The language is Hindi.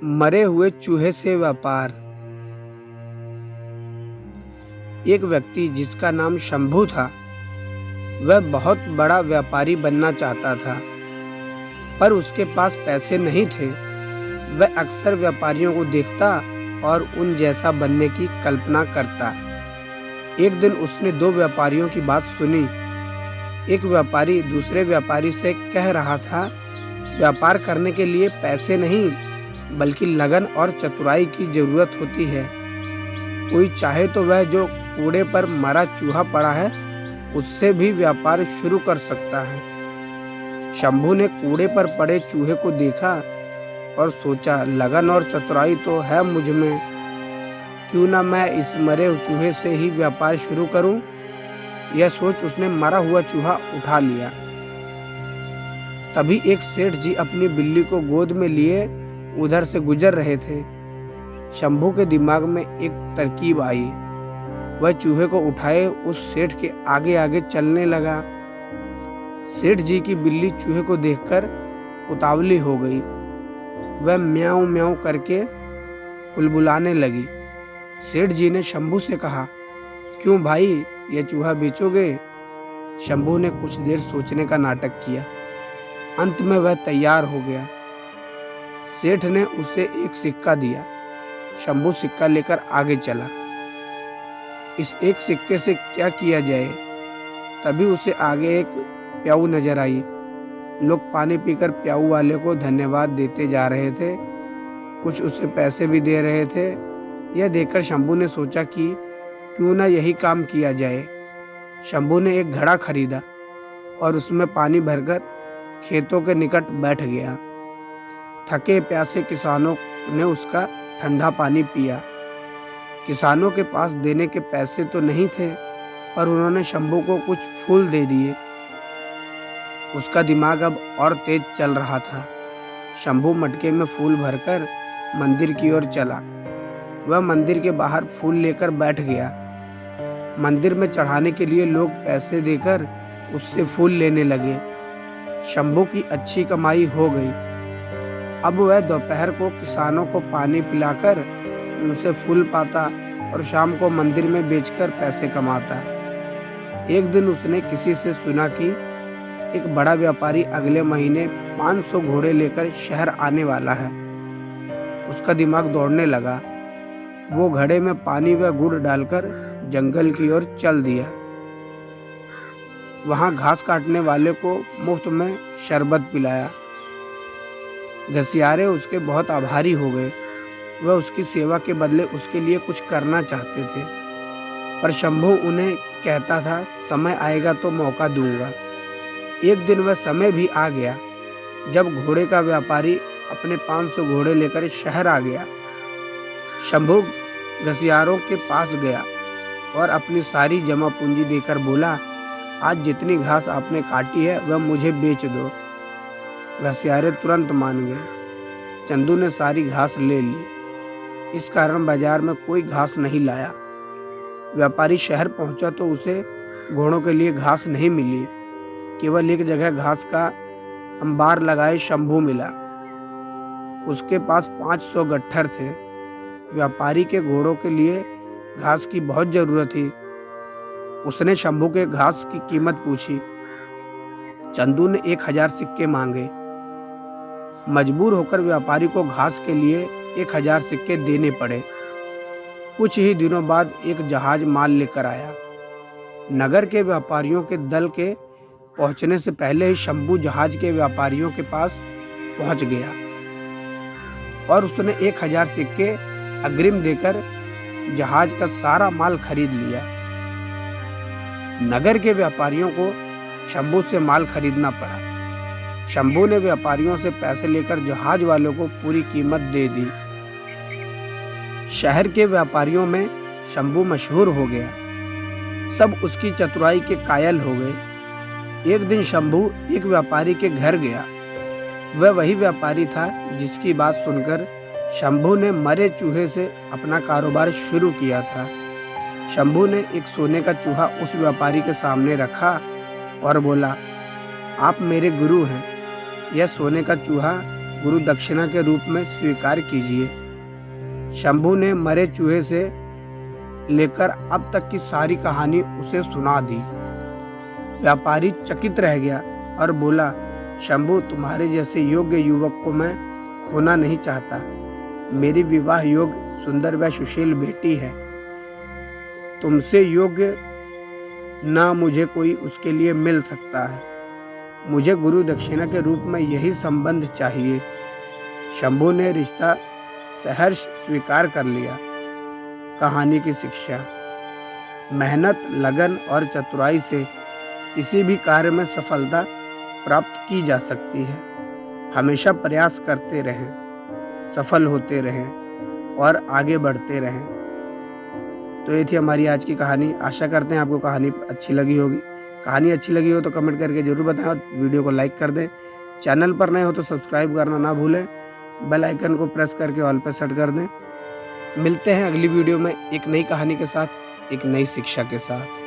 मरे हुए चूहे से व्यापार। एक व्यक्ति जिसका नाम शंभू था, वह बहुत बड़ा व्यापारी बनना चाहता था, पर उसके पास पैसे नहीं थे। वह अक्सर व्यापारियों को देखता और उन जैसा बनने की कल्पना करता। एक दिन उसने दो व्यापारियों की बात सुनी। एक व्यापारी दूसरे व्यापारी से कह रहा था, व्यापार करने के लिए पैसे नहीं, बल्कि लगन और चतुराई की जरूरत होती है। कोई चाहे तो वह जो कूड़े पर मरा चूहा पड़ा है, उससे भी व्यापार शुरू कर सकता है। शंभू ने कूड़े पर पड़े चूहे को देखा और सोचा, लगन और चतुराई तो है मुझ में, क्यों ना मैं इस मरे चूहे से ही व्यापार शुरू करूं। यह सोच उसने मरा हुआ चूहा उठा लिया। तभी एक सेठ जी अपनी बिल्ली को गोद में लिए उधर से गुजर रहे थे। शंभू के दिमाग में एक तरकीब आई। वह चूहे को उठाए उस सेठ के आगे आगे चलने लगा। सेठ जी की बिल्ली चूहे को देखकर उतावली हो गई। वह म्याऊं म्याऊं करके बुलबुलाने लगी। सेठ जी ने शंभू से कहा, क्यों भाई, यह चूहा बेचोगे? शंभू ने कुछ देर सोचने का नाटक किया। अंत में वह तैयार हो गया। सेठ ने उसे एक सिक्का दिया। शंभू सिक्का लेकर आगे चला। इस एक सिक्के से क्या किया जाए? तभी उसे आगे एक प्याऊ नजर आई। लोग पानी पीकर प्याऊ वाले को धन्यवाद देते जा रहे थे, कुछ उसे पैसे भी दे रहे थे। यह देखकर शंभू ने सोचा कि क्यों ना यही काम किया जाए। शंभू ने एक घड़ा खरीदा और उसमें पानी भरकर खेतों के निकट बैठ गया। थके प्यासे किसानों ने उसका ठंडा पानी पिया। किसानों के पास देने के पैसे तो नहीं थे, पर उन्होंने शंभू को कुछ फूल दे दिए। उसका दिमाग अब और तेज चल रहा था। शंभू मटके में फूल भरकर मंदिर की ओर चला। वह मंदिर के बाहर फूल लेकर बैठ गया। मंदिर में चढ़ाने के लिए लोग पैसे देकर उससे फूल लेने लगे। शंभू की अच्छी कमाई हो गई। अब वह दोपहर को किसानों को पानी पिलाकर उनसे फूल पाता और शाम को मंदिर में बेचकर पैसे कमाता। एक दिन उसने किसी से सुना कि एक बड़ा व्यापारी अगले महीने 500 घोड़े लेकर शहर आने वाला है। उसका दिमाग दौड़ने लगा। वो घड़े में पानी व गुड़ डालकर जंगल की ओर चल दिया। वहां घास काटने वाले को मुफ्त में शरबत पिलाया। घसियारे उसके बहुत आभारी हो गए। वह उसकी सेवा के बदले उसके लिए कुछ करना चाहते थे, पर शंभू उन्हें कहता था, समय आएगा तो मौका दूंगा। एक दिन वह समय भी आ गया जब घोड़े का व्यापारी अपने 500 घोड़े लेकर शहर आ गया। शंभू घसियारों के पास गया और अपनी सारी जमा पूंजी देकर बोला, आज जितनी घास आपने काटी है वह मुझे बेच दो। घसियारे तुरंत मान गए। चंदू ने सारी घास ले ली। इस कारण बाजार में कोई घास नहीं लाया। व्यापारी शहर पहुंचा तो उसे घोड़ों के लिए घास नहीं मिली। केवल एक जगह घास का अंबार लगाए शंभू मिला। उसके पास 500 गट्ठर थे। व्यापारी के घोड़ों के लिए घास की बहुत जरूरत थी। उसने शंभू के घास की कीमत पूछी। चंदू ने 1000 सिक्के मांगे। मजबूर होकर व्यापारी को घास के लिए 1000 सिक्के देने पड़े। कुछ ही दिनों बाद एक जहाज माल लेकर आया। नगर के व्यापारियों के दल के पहुंचने से पहले ही शंभू जहाज के व्यापारियों के पास पहुंच गया और उसने 1000 सिक्के अग्रिम देकर जहाज का सारा माल खरीद लिया। नगर के व्यापारियों को शंभू से माल खरीदना पड़ा। शंभू ने व्यापारियों से पैसे लेकर जहाज वालों को पूरी कीमत दे दी। शहर के व्यापारियों में शंभू मशहूर हो गया। सब उसकी चतुराई के कायल हो गए। एक दिन शंभू एक व्यापारी के घर गया। वह वही व्यापारी था जिसकी बात सुनकर शंभू ने मरे चूहे से अपना कारोबार शुरू किया था। शंभू ने एक सोने का चूहा उस व्यापारी के सामने रखा और बोला, आप मेरे गुरु हैं। यह सोने का चूहा गुरु दक्षिणा के रूप में स्वीकार कीजिए। शंभू ने मरे चूहे से लेकर अब तक की सारी कहानी उसे सुना दी। व्यापारी चकित रह गया और बोला, शंभू, तुम्हारे जैसे योग्य युवक को मैं खोना नहीं चाहता। मेरी विवाह योग्य सुंदर व सुशील बेटी है। तुमसे योग्य ना मुझे कोई उसके लिए मिल सकता है। मुझे गुरु दक्षिणा के रूप में यही संबंध चाहिए। शंभू ने रिश्ता सहर्ष स्वीकार कर लिया। कहानी की शिक्षा। मेहनत, लगन और चतुराई से किसी भी कार्य में सफलता प्राप्त की जा सकती है। हमेशा प्रयास करते रहें, सफल होते रहें और आगे बढ़ते रहें। तो ये थी हमारी आज की कहानी। आशा करते हैं आपको कहानी अच्छी लगी होगी। कहानी अच्छी लगी हो तो कमेंट करके जरूर बताएं और वीडियो को लाइक कर दें। चैनल पर नए हो तो सब्सक्राइब करना ना भूलें। बेल आइकन को प्रेस करके ऑल पे सेट कर दें। मिलते हैं अगली वीडियो में एक नई कहानी के साथ, एक नई शिक्षा के साथ।